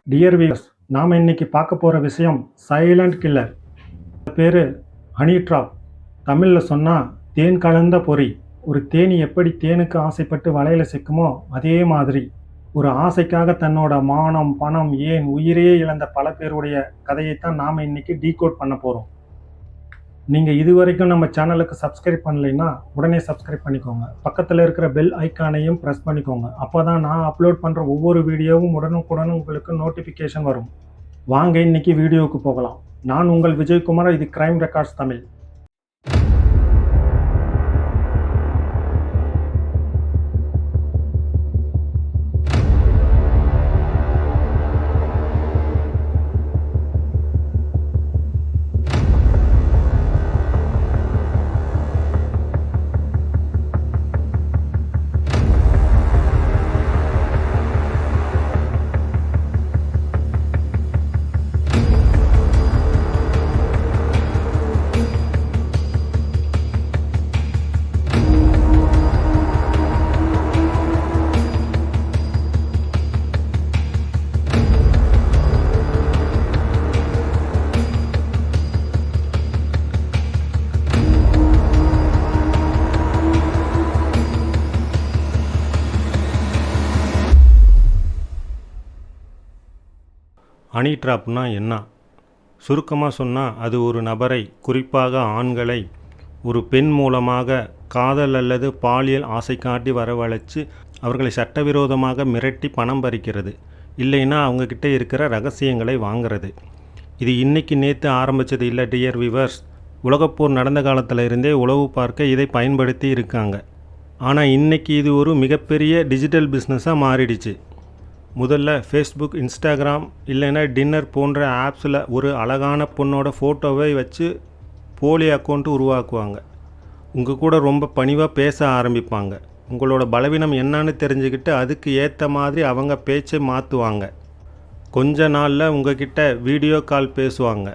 Dear viewers, நாம இன்னைக்கு பார்க்க போற விஷயம் சைலண்ட் கில்லர். பேரு ஹனி ட்ராப். தமிழ்ல சொன்னா தேன் கலந்த பொறி. ஒரு தேனி எப்படி தேனுக்கு ஆசைப்பட்டு வலையில சிக்குமோ அதே மாதிரி ஒரு ஆசைக்காக தன்னோட மானம், பணம், ஏன் உயிரையே இழந்த பல பேருடைய கதையைத்தான் நாம இன்னைக்கு டீகோட் பண்ண போறோம். நீங்க இதுவரைக்கும் நம்ம சேனலுக்கு சப்ஸ்கிரைப் பண்ணலைன்னா உடனே சப்ஸ்கிரைப் பண்ணிக்கோங்க. பக்கத்துல இருக்கிற பெல் ஐக்கானையும் பிரஸ் பண்ணிக்கோங்க. அப்பதான் நான் அப்லோட் பண்ற ஒவ்வொரு வீடியோவும் உடனுக்குடன் உங்களுக்கு நோட்டிபிகேஷன் வரும். வாங்க இன்னைக்கு வீடியோவுக்கு போகலாம். நான் உங்கள் விஜயகுமார். இது கிரைம் ரெக்கார்ட்ஸ் தமிழ். ஹனி ட்ராப்னா என்ன? சுருக்கமாக சொன்னால் அது ஒரு நபரை, குறிப்பாக ஆண்களை, ஒரு பெண் மூலமாக காதல் அல்லது பாலியல் ஆசை காட்டி வரவழைச்சு அவர்களை சட்டவிரோதமாக மிரட்டி பணம் பறிக்கிறது. இல்லைன்னா அவங்கக்கிட்ட இருக்கிற ரகசியங்களை வாங்கிறது. இது இன்றைக்கி நேற்று ஆரம்பித்தது இல்லை டியர் வியூவர்ஸ். உலகப்போர் நடந்த காலத்தில் இருந்தே உளவு பார்க்க இதை பயன்படுத்தி இருக்காங்க. ஆனால் இன்றைக்கி இது ஒரு மிகப்பெரிய டிஜிட்டல் பிஸ்னஸாக மாறிடுச்சு. முதல்ல ஃபேஸ்புக், இன்ஸ்டாகிராம் இல்லைன்னா டின்னர் போன்ற ஆப்ஸில் ஒரு அழகான பொண்ணோட ஃபோட்டோவை வச்சு போலி அக்கௌண்ட்டு உருவாக்குவாங்க. உங்கள் கூட ரொம்ப பணிவாக பேச ஆரம்பிப்பாங்க. உங்களோட பலவீனம் என்னன்னு தெரிஞ்சுக்கிட்டு அதுக்கு ஏற்ற மாதிரி அவங்க பேச்சை மாற்றுவாங்க. கொஞ்ச நாளில் உங்ககிட்ட வீடியோ கால் பேசுவாங்க.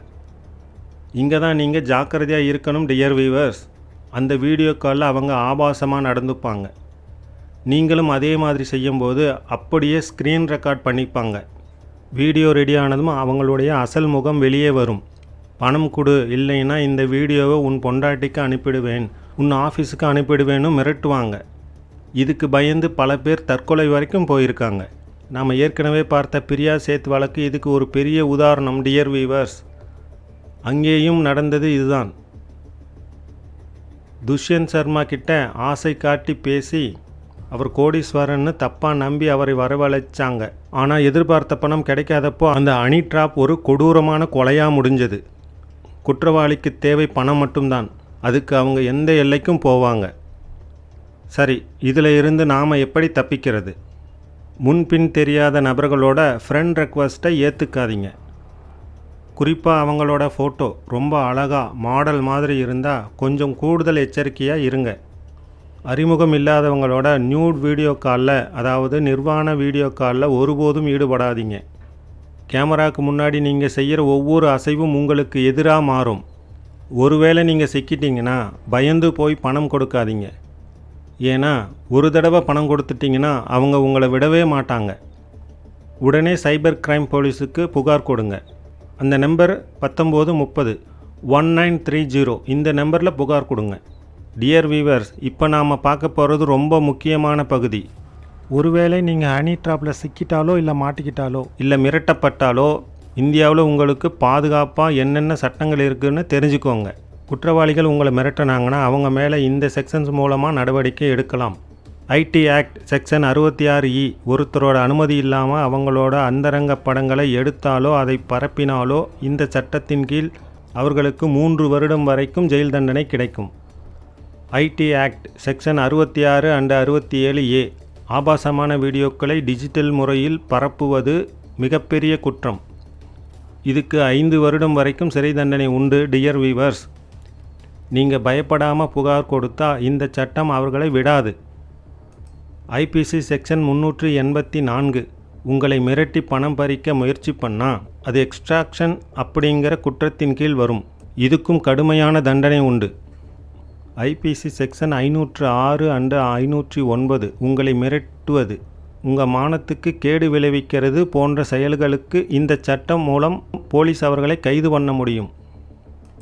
இங்கே தான் நீங்கள் ஜாக்கிரதையாக இருக்கணும் டியர் வியூவர்ஸ். அந்த வீடியோ காலில் அவங்க ஆபாசமாக நடந்துப்பாங்க. நீங்களும் அதே மாதிரி செய்யும்போது அப்படியே ஸ்க்ரீன் ரெக்கார்ட் பண்ணிப்பாங்க. வீடியோ ரெடி ஆனதும் அவங்களுடைய அசல் முகம் வெளியே வரும். பணம் கொடு, இல்லைன்னா இந்த வீடியோவை உன் பொண்டாட்டிக்கு அனுப்பிடுவேன், உன் ஆஃபீஸுக்கு அனுப்பிடுவேன்னு மிரட்டுவாங்க. இதுக்கு பயந்து பல பேர் தற்கொலை வரைக்கும் போயிருக்காங்க. நாம் ஏற்கனவே பார்த்த பிரியா சேத் வழக்கு இதுக்கு ஒரு பெரிய உதாரணம் டியர் வீவர்ஸ். அங்கேயும் நடந்தது இதுதான். துஷ்யந்த் சர்மா கிட்ட ஆசை காட்டி பேசி அவர் கோடீஸ்வரன்னு தப்பாக நம்பி அவரை வரவழைச்சாங்க. ஆனால் எதிர்பார்த்த பணம் கிடைக்காதப்போ அந்த ஹனி ட்ராப் ஒரு கொடூரமான கொலையாக முடிஞ்சது. குற்றவாளிக்கு தேவை பணம் மட்டும்தான். அதுக்கு அவங்க எந்த எல்லைக்கும் போவாங்க. சரி, இதில் இருந்து நாம் எப்படி தப்பிக்கிறது? முன்பின் தெரியாத நபர்களோட ஃப்ரெண்ட் ரெக்வஸ்ட்டை ஏற்றுக்காதீங்க. குறிப்பாக அவங்களோட ஃபோட்டோ ரொம்ப அழகாக மாடல் மாதிரி இருந்தால் கொஞ்சம் கூடுதல் எச்சரிக்கையாக இருங்க. அறிமுகம் இல்லாதவங்களோட நியூட் வீடியோ காலில், அதாவது நிர்வாண வீடியோ காலில் ஒருபோதும் ஈடுபடாதீங்க. கேமராவுக்கு முன்னாடி நீங்கள் செய்கிற ஒவ்வொரு அசைவும் உங்களுக்கு எதிராக மாறும். ஒருவேளை நீங்கள் சிக்கிட்டீங்கன்னா பயந்து போய் பணம் கொடுக்காதீங்க. ஏன்னா ஒரு தடவை பணம் கொடுத்துட்டிங்கன்னா அவங்க உங்களை விடவே மாட்டாங்க. உடனே சைபர் கிரைம் போலீஸுக்கு புகார் கொடுங்க. அந்த நம்பர் 1930 1930. இந்த நம்பரில் புகார் கொடுங்க. டியர் வீவர்ஸ், இப்போ நாம் பார்க்க போகிறது ரொம்ப முக்கியமான பகுதி. ஒருவேளை நீங்கள் ஹனி ட்ராப்பில் சிக்கிட்டாலோ இல்லை மாட்டிக்கிட்டாலோ இல்லை மிரட்டப்பட்டாலோ இந்தியாவில் உங்களுக்கு பாதுகாப்பாக என்னென்ன சட்டங்கள் இருக்குதுன்னு தெரிஞ்சுக்கோங்க. குற்றவாளிகள் உங்களை மிரட்டினாங்கன்னா அவங்க மேலே இந்த செக்ஷன்ஸ் மூலமாக நடவடிக்கை எடுக்கலாம். ID act section 66E. ஒருத்தரோட அனுமதி இல்லாமல் அவங்களோட அந்தரங்க படங்களை எடுத்தாலோ அதை பரப்பினாலோ இந்த சட்டத்தின் கீழ் அவர்களுக்கு 3 வருடம் வரைக்கும் ஜெயில் தண்டனை கிடைக்கும். ID act section 66 and 67A. ஆபாசமான வீடியோக்களை டிஜிட்டல் முறையில் பரப்புவது மிகப்பெரிய குற்றம். இதுக்கு 5 வருடம் வரைக்கும் சிறை தண்டனை உண்டு டியர் வீவர்ஸ். நீங்கள் பயப்படாமல் புகார் கொடுத்தா இந்த சட்டம் அவர்களை விடாது. IBC section 384. உங்களை மிரட்டி பணம் பறிக்க முயற்சி பண்ணால் அது எக்ஸ்ட்ராக்ஷன் அப்படிங்கிற குற்றத்தின் கீழ் வரும். இதுக்கும் கடுமையான தண்டனை உண்டு. IBC section 506 and 509. உங்களை மிரட்டுவது. உங்கள் மானத்துக்கு கேடு விளைவிக்கிறது போன்ற செயல்களுக்கு இந்த சட்டம் மூலம் போலீஸ் அவர்களை கைது பண்ண முடியும்.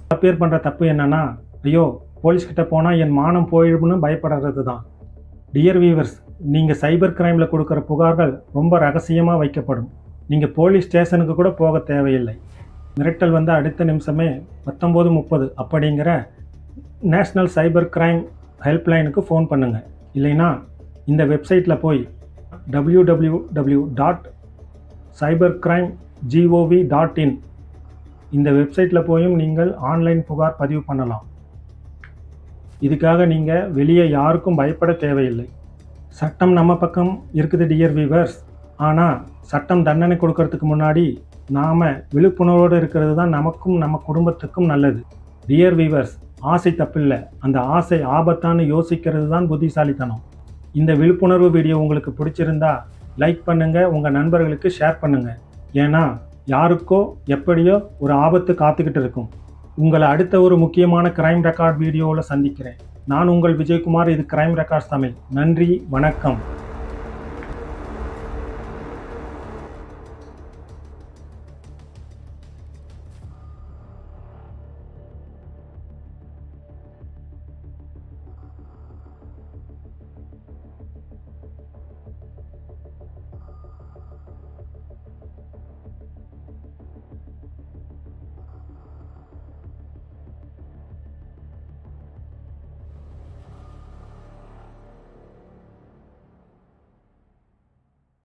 பல பேர் பண்ணுற தப்பு என்னன்னா, ஐயோ போலீஸ்கிட்ட போனால் என் மானம் போயிடும்னு பயப்படுறது தான். டியர் வீவர்ஸ், நீங்கள் சைபர் கிரைமில் கொடுக்குற புகார்கள் ரொம்ப ரகசியமாக வைக்கப்படும். நீங்கள் போலீஸ் ஸ்டேஷனுக்கு கூட போக தேவையில்லை. மிரட்டல் வந்து அடுத்த நிமிஷமே 1930 அப்படிங்கிற நேஷ்னல் சைபர் கிரைம் ஹெல்ப்லைனுக்கு ஃபோன் பண்ணுங்கள். இல்லைன்னா இந்த வெப்சைட்டில் போய் www.cybercrime.gov.in இந்த வெப்சைட்டில் போயும் நீங்கள் ஆன்லைன் புகார் பதிவு பண்ணலாம். இதுக்காக நீங்கள் வெளியே யாருக்கும் பயப்பட தேவையில்லை. சட்டம் நம்ம பக்கம் இருக்குது டியர் வீவர்ஸ். ஆனால் சட்டம் தண்டனை கொடுக்கறதுக்கு முன்னாடி நாம் விழிப்புணர்வோடு இருக்கிறது தான் நமக்கும் நம்ம குடும்பத்துக்கும் நல்லது. டியர் வீவர்ஸ், ஆசை தப்பில்லை, அந்த ஆசை ஆபத்தான்னு யோசிக்கிறது தான் புத்திசாலித்தனம். இந்த விழிப்புணர்வு வீடியோ உங்களுக்கு பிடிச்சிருந்தா லைக் பண்ணுங்கள், உங்கள் நண்பர்களுக்கு ஷேர் பண்ணுங்கள். ஏன்னா யாருக்கோ எப்படியோ ஒரு ஆபத்து காத்துக்கிட்டு இருக்கும். உங்களை அடுத்த ஒரு முக்கியமான கிரைம் ரெக்கார்ட் வீடியோவில் சந்திக்கிறேன். நான் உங்கள் விஜயகுமார். இது கிரைம் ரெக்கார்ட்ஸ் தமிழ். நன்றி, வணக்கம்.